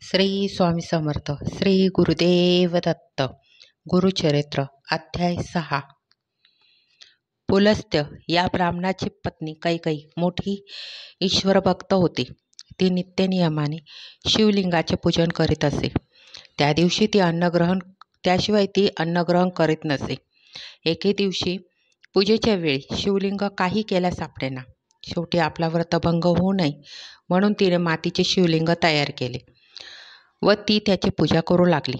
श्री स्वामी समर्थ. श्री गुरुदेव दत्त. गुरुचरित्र अध्याय 6. पुलस्त्य या ब्राह्मणाची पत्नी कैकई मोठी ईश्वरभक्त होती. ती नित्यनियमाने शिवलिंगाचे पूजन करीत असे. त्याशिवाय ती अन्नग्रहण करीत नसे. एके दिवशी पूजेच्या वेळी शिवलिंग काही केल्या सापडेना. शेवटी आपला व्रतभंग होऊ नये म्हणून तिने मातीचे शिवलिंग तयार केले व ती त्याची पूजा करू लागली.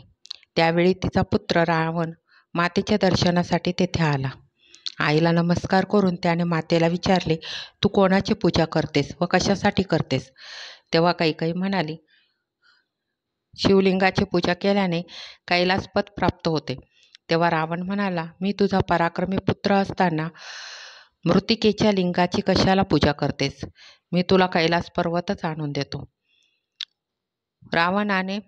त्यावेळी तिचा पुत्र रावण मातेच्या दर्शनासाठी तेथे आला. आईला नमस्कार करून त्याने मातेला विचारले, तू कोणाची पूजा करतेस व कशासाठी करतेस? तेव्हा कैकई म्हणाली, शिवलिंगाची पूजा केल्याने कैलासपद प्राप्त होते. तेव्हा रावण म्हणाला, मी तुझा पराक्रमी पुत्र असताना मृत्तिकेच्या लिंगाची कशाला पूजा करतेस? मी तुला कैलास पर्वतच आणून देतो. रावणाने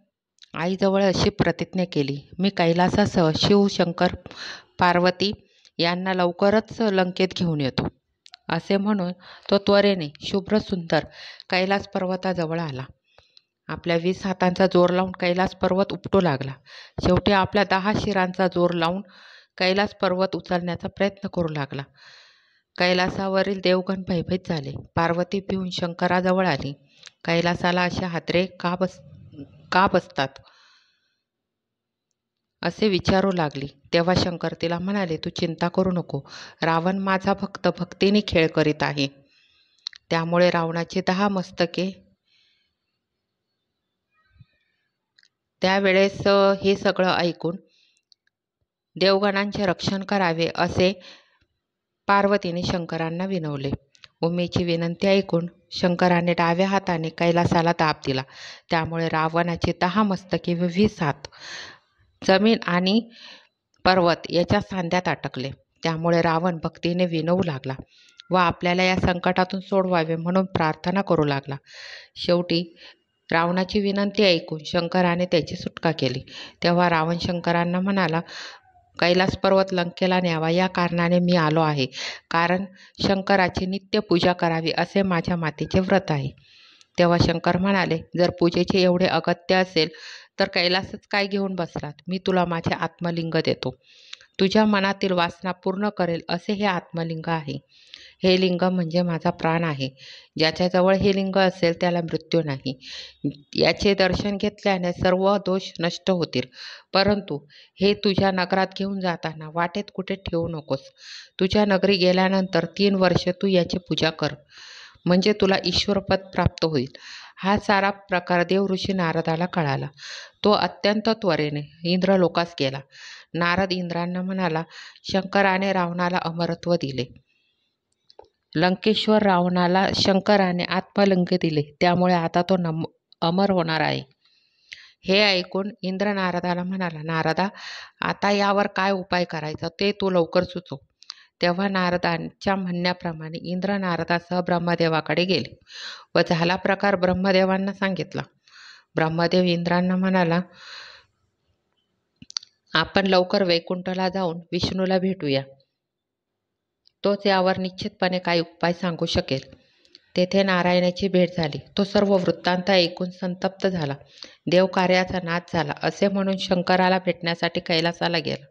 आईजवळ अशी प्रतिज्ञा केली, मी कैलासासह शिव, शंकर, पार्वती यांना लवकरच लंकेत घेऊन येतो. असे म्हणून तो त्वरेने शुभ्र सुंदर कैलास पर्वताजवळ आला. आपल्या 20 हातांचा जोर लावून कैलास पर्वत उपटू लागला. शेवटी आपल्या 10 शिरांचा जोर लावून कैलास पर्वत उचलण्याचा प्रयत्न करू लागला. कैलासावरील देवगण भयभीत झाले. पार्वती भिवून शंकराजवळ आली. कैलासाला असे हादरे का बसतात असे विचारू लागली. तेव्हा शंकर तिला म्हणाले, तू चिंता करू नको. रावण माझा भक्त भक्तीने खेळ करीत आहे. त्यामुळे रावणाची 10 मस्तके. त्यावेळेस हे सगळं ऐकून देवगणांचे रक्षण करावे असे पार्वतीने शंकरांना विनवले. उमेची विनंती ऐकून शंकराने डाव्या हाताने कैलासाला दाब दिला. त्यामुळे रावणाची 10 मस्तके व 20 हात जमीन आणि पर्वत याच्या सांध्यात अटकले. त्यामुळे रावण भक्तीने विनवू लागला व आपल्याला या संकटातून सोडवावे म्हणून प्रार्थना करू लागला. शेवटी रावणाची विनंती ऐकून शंकराने त्याची सुटका केली. तेव्हा रावण शंकरांना म्हणाला, कैलास पर्वत लंकेला न्यावा या कारणाने मी आलो आहे. कारण शंकराची नित्य पूजा करावी असे माझ्या मातेचे व्रत आहे. तेव्हा शंकर म्हणाले, जर पूजेचे एवढे अगत्य असेल तर कैलासच काय घेऊन बसलात? मी तुला माझे आत्मलिंग देतो. तुझ्या मनातील वासना पूर्ण करेल असे हे आत्मलिंग आहे. हे लिंग म्हणजे माझा प्राण आहे. ज्याच्याजवळ हे लिंग असेल त्याला मृत्यू नाही. याचे दर्शन घेतल्याने सर्व दोष नष्ट होतील. परंतु हे तुझ्या नगरात घेऊन जाताना वाटेत कुठे ठेवू नकोस. तुझ्या नगरी गेल्यानंतर 3 वर्ष तू याची पूजा कर, म्हणजे तुला ईश्वरपद प्राप्त होईल. हा सारा प्रकार देव ऋषी नारदाला कळाला. तो अत्यंत त्वरेने इंद्रलोकास गेला. नारद इंद्रांना म्हणाला, शंकराने रावणाला अमरत्व दिले. लंकेश्वर रावणाला शंकराने आत्मलिंग दिले, त्यामुळे आता तो अमर होणार आहे. हे ऐकून इंद्र नारदाला म्हणाला, नारदा, आता यावर काय उपाय करायचा ते तू लवकर सुचव. तेव्हा नारदांच्या म्हणण्याप्रमाणे इंद्र नारदासह ब्रह्मदेवाकडे गेले व झाला प्रकार ब्रह्मदेवांना सांगितला. ब्रह्मदेव इंद्रांना म्हणाला, आपण लवकर वैकुंठला जाऊन विष्णूला भेटूया. तोच यावर निश्चितपणे काही उपाय सांगू शकेल. तेथे नारायणाची भेट झाली. तो सर्व वृत्तांत ऐकून संतप्त झाला. देवकार्याचा नाश झाला असे म्हणून शंकराला भेटण्यासाठी कैलासाला गेला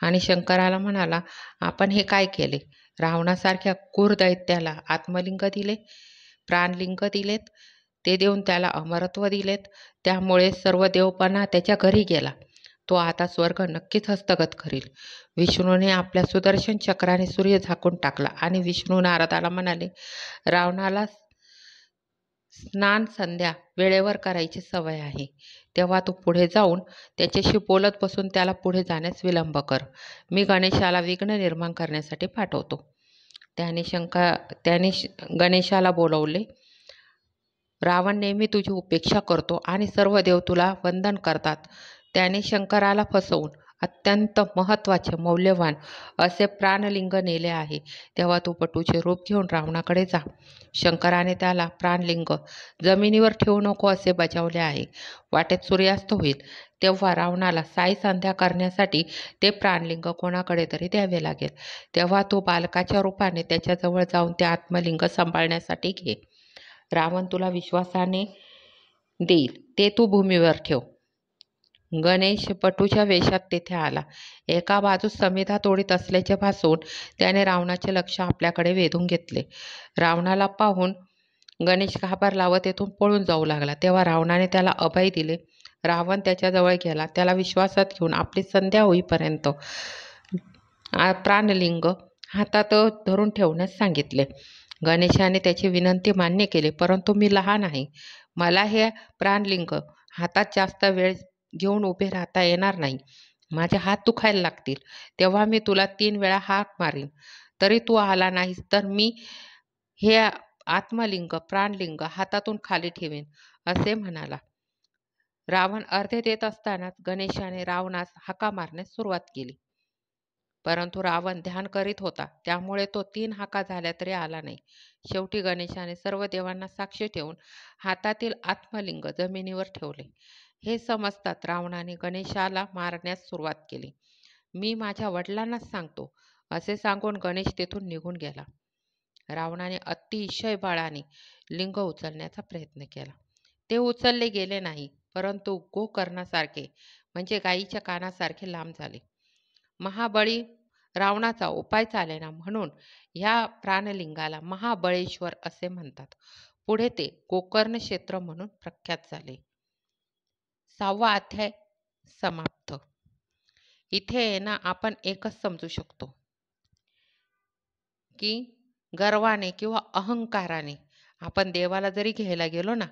आणि शंकराला म्हणाला, आपण हे काय केले? रावणासारख्या क्रूर दैत्याला आत्मलिंग दिले, प्राणलिंग दिलेत, ते देऊन त्याला अमरत्व दिलेत. त्यामुळे सर्व देवपणा त्याच्या घरी गेला. तो आता स्वर्ग नक्कीच हस्तगत करील. विष्णूने आपल्या सुदर्शन चक्राने सूर्य झाकून टाकला आणि विष्णू नारदाला म्हणाले, रावणाला स्नान संध्या वेळेवर करायची सवय आहे. तेव्हा तू पुढे जाऊन त्याच्याशी बोलत बसून त्याला पुढे जाण्यास विलंब कर. मी गणेशाला विघ्न निर्माण करण्यासाठी पाठवतो. त्याने गणेशाला बोलवले. रावण नेहमी तुझी उपेक्षा करतो आणि सर्व देव तुला वंदन करतात. त्याने शंकराला फसवून अत्यंत महत्त्वाचे मौल्यवान असे प्राणलिंग नेले आहे. तेव्हा तू पटूचे रूप घेऊन रावणाकडे जा. शंकराने त्याला प्राणलिंग जमिनीवर ठेवू नको असे बजावले आहे. वाटेत सूर्यास्त होईल तेव्हा रावणाला साई संध्या करण्यासाठी ते प्राणलिंग कोणाकडे तरी द्यावे लागेल. तेव्हा तू बालकाच्या रूपाने त्याच्याजवळ जाऊन ते आत्मलिंग सांभाळण्यासाठी घे. रावण तुला विश्वासाने देईल ते तू भूमीवर ठेव. गणेश पटूच्या वेशात तेथे आला. एका बाजूस समिधा तोडीत असल्याचे भासून त्याने रावणाचे लक्ष आपल्याकडे वेधून घेतले. रावणाला पाहून गणेश घाबरला व तेथून पळून जाऊ लागला. तेव्हा रावणाने त्याला अभय दिले. रावण त्याच्याजवळ गेला. त्याला विश्वासात घेऊन आपली संध्या होईपर्यंत प्राणलिंग हातात धरून ठेवण्यास सांगितले. गणेशाने त्याची विनंती मान्य केली, परंतु मी लहान आहे. मला हे प्राणलिंग हातात जास्त वेळ घेऊन उभे राहता येणार नाही. माझे हात दुखायला लागतील. तेव्हा मी तुला 3 वेळा हाक मारीन, तरी तू आला नाहीस तर मी हे आत्मलिंग प्राणलिंग हातातून खाली ठेवीन, असे म्हणाला. रावण अर्धे देत असतानाच गणेशाने रावणास हाका मारण्यास सुरुवात केली. परंतु रावण ध्यान करीत होता, त्यामुळे तो 3 हाका झाल्या तरी आला नाही. शेवटी गणेशाने सर्व देवांना साक्षी ठेवून हातातील आत्मलिंग जमिनीवर ठेवले. हे समजतात रावणाने गणेशाला मारण्यास सुरुवात केली. मी माझ्या वडिलांनाच सांगतो, असे सांगून गणेश तेथून निघून गेला. रावणाने अतिशय बळाने लिंग उचलण्याचा प्रयत्न केला. ते उचलले गेले नाही, परंतु गोकर्णासारखे म्हणजे गायीच्या कानासारखे लांब झाले. महाबळी रावणाचा उपाय चालेना म्हणून ह्या प्राणलिंगाला महाबळेश्वर असे म्हणतात. पुढे ते गोकर्ण क्षेत्र म्हणून प्रख्यात झाले. 6वा अध्याय समाप्त. इथे ना आपण एकच समजू शकतो की गर्वाने किंवा अहंकाराने आपण देवाला जरी घ्यायला गेलो ना,